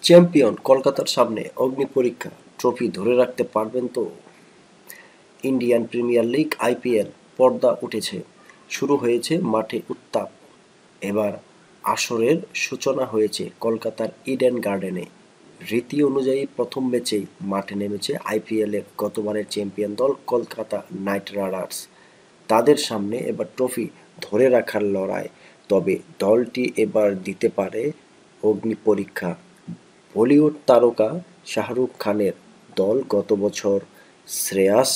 Champion কলকাতার সামনে অগ্নিপরীক্ষা, trophy ধরে রাখতে পারবেন তো? ইন্ডিয়ান প্রিমিয়ার লিগ আইপিএল পর্দা উঠেছে, শুরু হয়েছে মাঠে উত্তাপ। এবার আসরের সূচনা হয়েছে কলকাতার ইডেন গার্ডেনে। রীতি অনুযায়ী প্রথম ম্যাচেই মাঠে নেমেছে আইপিএলের গতবারের চ্যাম্পিয়ন দল কলকাতা নাইট রাইডার্স। তাদের সামনে এবার ট্রফি ধরে রাখার লড়াই, তবে দলটি এবার দিতে পারে অগ্নিপরীক্ষা। বলিউড তারকা শাহরুখ খানের দল গত বছর শ্রেয়াস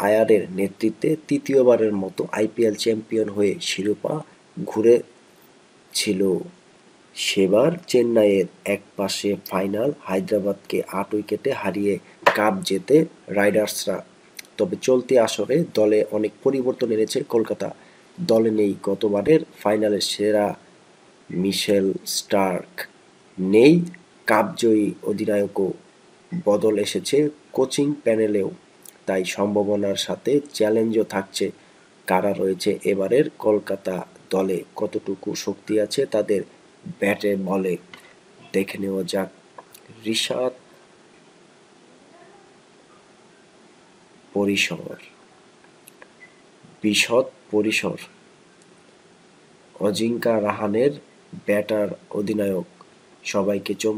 আয়ারের নেতৃত্বে তৃতীয়বারের মতো আইপিএল চ্যাম্পিয়ন হয়ে শিরোপা ঘুরেছিল। সেবার চেন্নাইয়ের একপাশে ফাইনাল হায়দ্রাবাদকে ৮ উইকেটে হারিয়ে কাপ জেতে রাইডার্সরা। তবে চলতি আসরে দলে অনেক পরিবর্তন এনেছে কলকাতা। দলে নেই গতবারের ফাইনালের সেরা মিশেল স্টার্ক, নেই কাপজয়ী অধিনায়কও। বদল এসেছে কোচিং প্যানেলেও, তাই সম্ভাবনার সাথে চ্যালেঞ্জও থাকছে। কারা রয়েছে এবারের কলকাতা দলে, কতটুকু শক্তি আছে তাদের ব্যাটে বলে, দেখে নেওয়া যাক। ঋষাদ বিশদ পরিসর অজিঙ্কা রাহানের ব্যাটার অধিনায়ক, সবাইকে চমকে